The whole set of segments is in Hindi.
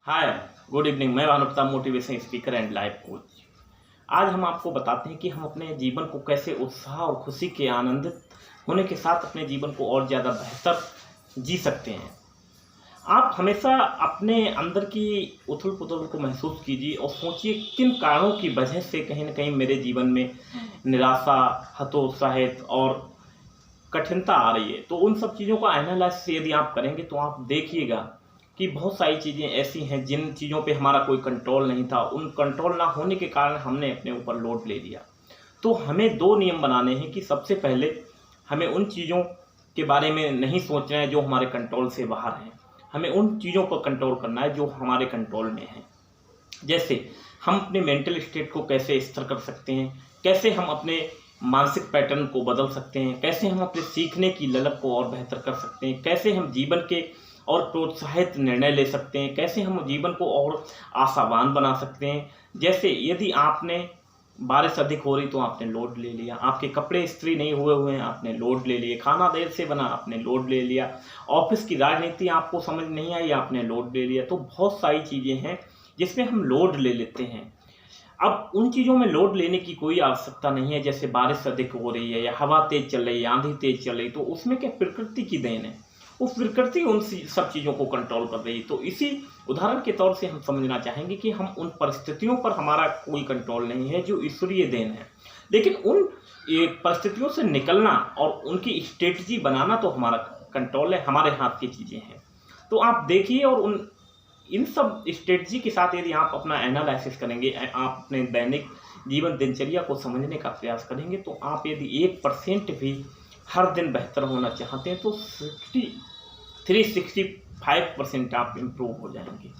हाय, गुड इवनिंग। मैं Bhanu Pratap, motivation speaker and life coach. आज हम आपको बताते हैं कि हम अपने जीवन को कैसे उत्साह और खुशी के आनंदित होने के साथ अपने जीवन को और ज़्यादा बेहतर जी सकते हैं। आप हमेशा अपने अंदर की उथल-पुथल को महसूस कीजिए और सोचिए किन कारणों की वजह से कहीं न कहीं मेरे जीवन में निराशा, हतोत्साहित और कठिनता आ रही है। तो उन सब चीज़ों का एनालाइसिस यदि आप करेंगे तो आप देखिएगा कि बहुत सारी चीज़ें ऐसी हैं जिन चीज़ों पे हमारा कोई कंट्रोल नहीं था। उन कंट्रोल ना होने के कारण हमने अपने ऊपर लोड ले लिया। तो हमें 2 नियम बनाने हैं कि सबसे पहले हमें उन चीज़ों के बारे में नहीं सोचना है जो हमारे कंट्रोल से बाहर हैं। हमें उन चीज़ों पर कंट्रोल करना है जो हमारे कंट्रोल में हैं। जैसे हम अपने मेंटल स्टेट को कैसे स्थिर कर सकते हैं, कैसे हम अपने मानसिक पैटर्न को बदल सकते हैं, कैसे हम अपने सीखने की ललक को और बेहतर कर सकते हैं, कैसे हम जीवन के और प्रोत्साहित निर्णय ले सकते हैं, कैसे हम जीवन को और आशावान बना सकते हैं। जैसे यदि आपने बारिश अधिक हो रही तो आपने लोड ले लिया, आपके कपड़े इस्त्री नहीं हुए हैं आपने लोड ले लिए, खाना देर से बना आपने लोड ले लिया, ऑफिस की राजनीति आपको समझ नहीं आई आपने लोड ले लिया। तो बहुत सारी चीज़ें हैं जिसमें हम लोड ले लेते हैं। अब उन चीज़ों में लोड लेने की कोई आवश्यकता नहीं है। जैसे बारिश अधिक हो रही है या हवा तेज चल रही है, आंधी तेज चल रही, तो उसमें क्या प्रकृति की देन है। वो प्रकृति उन सब चीज़ों को कंट्रोल कर रही है। तो इसी उदाहरण के तौर से हम समझना चाहेंगे कि हम उन परिस्थितियों पर हमारा कोई कंट्रोल नहीं है जो ईश्वरीय देन है, लेकिन उन परिस्थितियों से निकलना और उनकी स्ट्रेटजी बनाना तो हमारा कंट्रोल है, हमारे हाथ की चीज़ें हैं। तो आप देखिए और इन सब स्ट्रेटजी के साथ यदि आप अपना एनालिसिस करेंगे, आप अपने दैनिक जीवन दिनचर्या को समझने का प्रयास करेंगे, तो आप यदि 1% भी हर दिन बेहतर होना चाहते हैं तो 63-65% आप इम्प्रूव हो जाएंगे।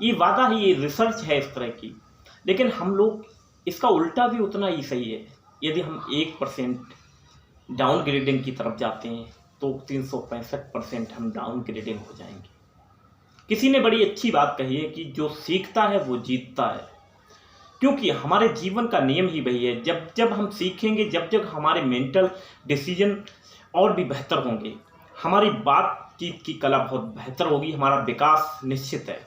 ये वादा ही, ये रिसर्च है इस तरह की। लेकिन हम लोग इसका उल्टा भी उतना ही सही है। यदि हम 1% डाउनग्रेडिंग की तरफ जाते हैं तो 365% हम डाउनग्रेडिंग हो जाएंगे। किसी ने बड़ी अच्छी बात कही है कि जो सीखता है वो जीतता है, क्योंकि हमारे जीवन का नियम ही वही है। जब जब हम सीखेंगे, जब जब हमारे मेंटल डिसीजन और भी बेहतर होंगे, हमारी बातचीत की कला बहुत बेहतर होगी, हमारा विकास निश्चित है।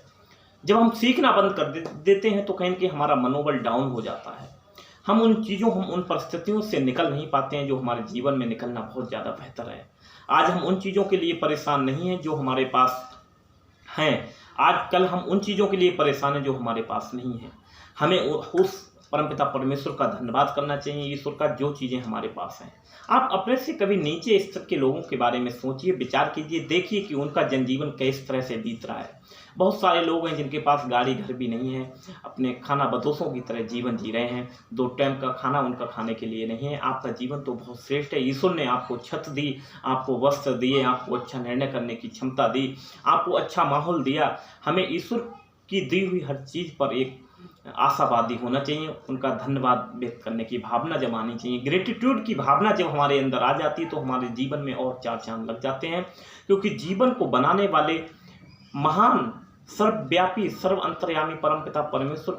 जब हम सीखना बंद कर देते हैं तो कहीं न कहीं हमारा मनोबल डाउन हो जाता है। हम उन परिस्थितियों से निकल नहीं पाते हैं जो हमारे जीवन में निकलना बहुत ज़्यादा बेहतर है। आज हम उन चीज़ों के लिए परेशान नहीं हैं जो हमारे पास हैं। आजकल हम उन चीज़ों के लिए परेशान हैं जो हमारे पास नहीं हैं। हमें उस परमपिता परमेश्वर का धन्यवाद करना चाहिए, ईश्वर का, जो चीज़ें हमारे पास हैं। आप अपने से कभी नीचे स्तर के लोगों के बारे में सोचिए, विचार कीजिए, देखिए कि उनका जनजीवन किस तरह से बीत रहा है। बहुत सारे लोग हैं जिनके पास गाड़ी घर भी नहीं है, अपने खाना बदोशों की तरह जीवन जी रहे हैं। 2 टाइम का खाना उनका खाने के लिए नहीं है। आपका जीवन तो बहुत श्रेष्ठ है। ईश्वर ने आपको छत दी, आपको वस्त्र दिए, आपको अच्छा निर्णय करने की क्षमता दी, आपको अच्छा माहौल दिया। हमें ईश्वर की दी हुई हर चीज़ पर एक आशावादी होना चाहिए, उनका धन्यवाद व्यक्त करने की भावना जमानी चाहिए। ग्रेटिट्यूड की भावना जब हमारे अंदर आ जाती है तो हमारे जीवन में और 4 चांद लग जाते हैं, क्योंकि जीवन को बनाने वाले महान, सर्वव्यापी, सर्व अंतर्यामी परमपिता परमेश्वर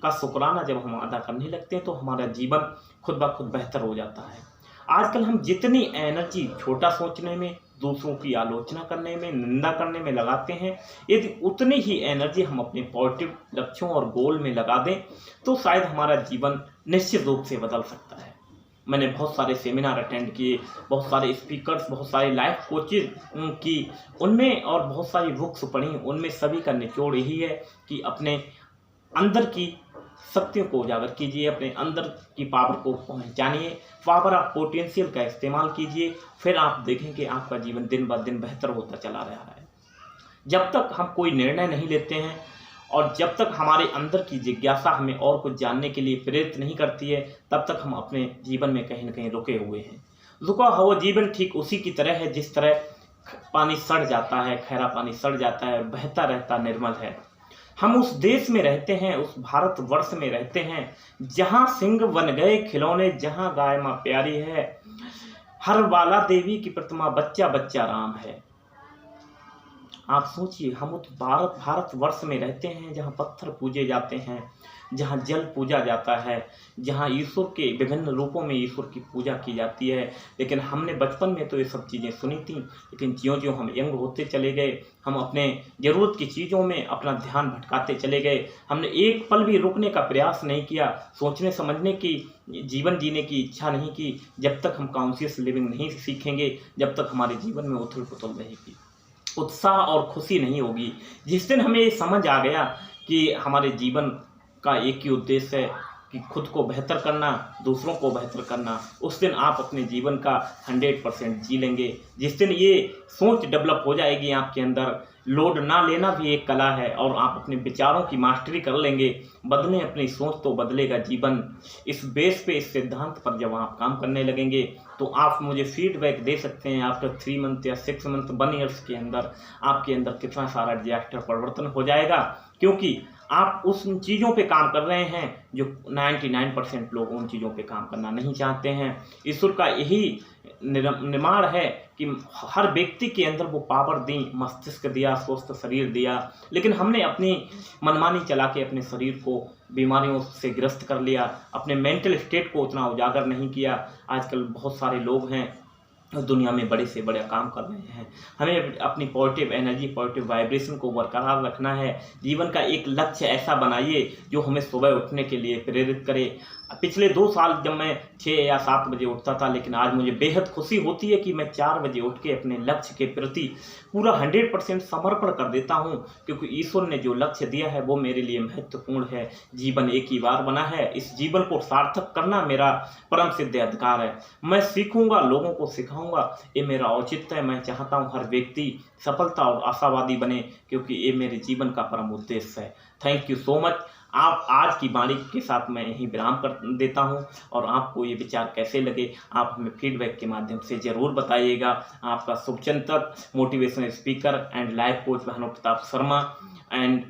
का शुक्राना जब हम अदा करने लगते हैं तो हमारा जीवन खुद ब खुद बेहतर हो जाता है। आजकल हम जितनी एनर्जी छोटा सोचने में, दूसरों की आलोचना करने में, निंदा करने में लगाते हैं, यदि उतनी ही एनर्जी हम अपने पॉजिटिव लक्ष्यों और गोल में लगा दें तो शायद हमारा जीवन निश्चित रूप से बदल सकता है। मैंने बहुत सारे सेमिनार अटेंड किए, बहुत सारे स्पीकर्स, बहुत सारे लाइफ कोचेज की, उनमें और बहुत सारी बुक्स पढ़ी, उनमें सभी का निचोड़ यही है कि अपने अंदर की शक्तियों को उजागर कीजिए, अपने अंदर की पावर को पहचानिए, पावर ऑफ पोटेंशियल का इस्तेमाल कीजिए। फिर आप देखें कि आपका जीवन दिन ब दिन बेहतर होता चला रहा है। जब तक हम कोई निर्णय नहीं लेते हैं और जब तक हमारे अंदर की जिज्ञासा हमें और कुछ जानने के लिए प्रेरित नहीं करती है, तब तक हम अपने जीवन में कहीं न कहीं रुके हुए हैं। रुका हुआ जीवन ठीक उसी की तरह है जिस तरह पानी सड़ जाता है, खैरा पानी सड़ जाता है, बहता रहता निर्मल है। हम उस देश में रहते हैं, उस भारतवर्ष में रहते हैं जहाँ सिंह बन गए खिलौने, जहाँ गाय माँ प्यारी है, हर बाला देवी की प्रतिमा, बच्चा बच्चा राम है। आप सोचिए, हम उस भारतवर्ष में रहते हैं जहाँ पत्थर पूजे जाते हैं, जहाँ जल पूजा जाता है, जहाँ ईश्वर के विभिन्न रूपों में ईश्वर की पूजा की जाती है। लेकिन हमने बचपन में तो ये सब चीज़ें सुनी थी, लेकिन ज्यों-ज्यों हम यंग होते चले गए, हम अपने ज़रूरत की चीज़ों में अपना ध्यान भटकाते चले गए। हमने एक पल भी रुकने का प्रयास नहीं किया, सोचने समझने की, जीवन जीने की इच्छा नहीं की। जब तक हम कॉन्शियस लिविंग नहीं सीखेंगे, जब तक हमारे जीवन में उथल-पुथल रहेगी, उत्साह और खुशी नहीं होगी। जिस दिन हमें ये समझ आ गया कि हमारे जीवन का एक ही उद्देश्य है कि खुद को बेहतर करना, दूसरों को बेहतर करना, उस दिन आप अपने जीवन का 100% जी लेंगे। जिस दिन ये सोच डेवलप हो जाएगी आपके अंदर, लोड ना लेना भी एक कला है, और आप अपने विचारों की मास्टरी कर लेंगे, बदलें अपनी सोच तो बदलेगा जीवन। इस बेस पे, इस सिद्धांत पर जब आप काम करने लगेंगे तो आप मुझे फीडबैक दे सकते हैं आफ्टर 3 मंथ या 6 मंथ 1 ईयर्स के अंदर आपके अंदर कितना सारा डिजास्टर परिवर्तन हो जाएगा, क्योंकि आप उस चीज़ों पे काम कर रहे हैं जो 99% लोग उन चीज़ों पे काम करना नहीं चाहते हैं। ईश्वर का यही निर्माण है कि हर व्यक्ति के अंदर वो पावर दी, मस्तिष्क दिया, स्वस्थ शरीर दिया, लेकिन हमने अपनी मनमानी चला के अपने शरीर को बीमारियों से ग्रस्त कर लिया, अपने मेंटल स्टेट को उतना उजागर नहीं किया। आजकल बहुत सारे लोग हैं दुनिया में बड़े से बड़े काम कर रहे हैं। हमें अपनी पॉजिटिव एनर्जी, पॉजिटिव वाइब्रेशन को बरकरार रखना है। जीवन का एक लक्ष्य ऐसा बनाइए जो हमें सुबह उठने के लिए प्रेरित करे। पिछले 2 साल जब मैं 6 या 7 बजे उठता था, लेकिन आज मुझे बेहद खुशी होती है कि मैं 4 बजे उठ के अपने लक्ष्य के प्रति पूरा 100% समर्पण कर देता हूं, क्योंकि ईश्वर ने जो लक्ष्य दिया है वो मेरे लिए महत्वपूर्ण है। जीवन एक ही बार बना है, इस जीवन को सार्थक करना मेरा परम सिद्ध अधिकार है। मैं सीखूंगा, लोगों को सिखाऊंगा, ये मेरा औचित्य है। मैं चाहता हूँ हर व्यक्ति सफलता और आशावादी बने, क्योंकि ये मेरे जीवन का परम उद्देश्य है। Thank you so much. आप आज की वाणी के साथ मैं यहीं विराम कर देता हूं, और आपको ये विचार कैसे लगे आप हमें फीडबैक के माध्यम से ज़रूर बताइएगा। आपका शुभचिंतक, motivational speaker and life coach Bhanu Pratap Sharma. And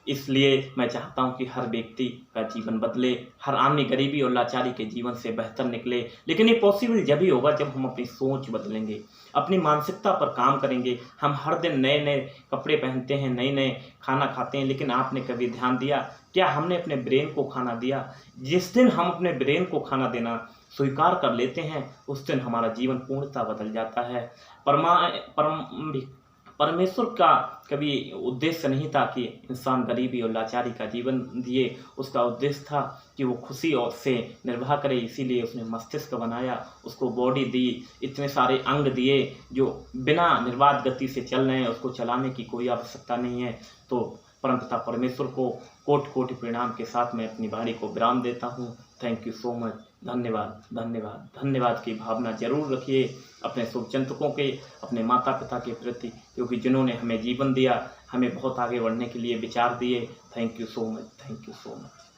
इसलिए मैं चाहता हूं कि हर व्यक्ति का जीवन बदले, हर आदमी गरीबी और लाचारी के जीवन से बेहतर निकले। लेकिन ये पॉसिबल जब ही होगा जब हम अपनी सोच बदलेंगे, अपनी मानसिकता पर काम करेंगे। हम हर दिन नए नए कपड़े पहनते हैं, नए नए खाना खाते हैं, लेकिन आपने कभी ध्यान दिया क्या हमने अपने ब्रेन को खाना दिया? जिस दिन हम अपने ब्रेन को खाना देना स्वीकार कर लेते हैं, उस दिन हमारा जीवन पूर्णतः बदल जाता है। परमेश्वर का कभी उद्देश्य नहीं था कि इंसान गरीबी और लाचारी का जीवन दिए। उसका उद्देश्य था कि वो खुशी और से निर्वाह करे। इसीलिए उसने मस्तिष्क बनाया, उसको बॉडी दी, इतने सारे अंग दिए जो बिना निर्बाध गति से चल रहे हैं, उसको चलाने की कोई आवश्यकता नहीं है। तो परमपिता परमेश्वर को कोटि कोटि प्रणाम के साथ मैं अपनी वाणी को विराम देता हूँ। Thank you so much. धन्यवाद, धन्यवाद, धन्यवाद की भावना जरूर रखिए अपने शुभचिंतकों के, अपने माता पिता के प्रति, क्योंकि जिन्होंने हमें जीवन दिया, हमें बहुत आगे बढ़ने के लिए विचार दिए। Thank you so much, thank you so much.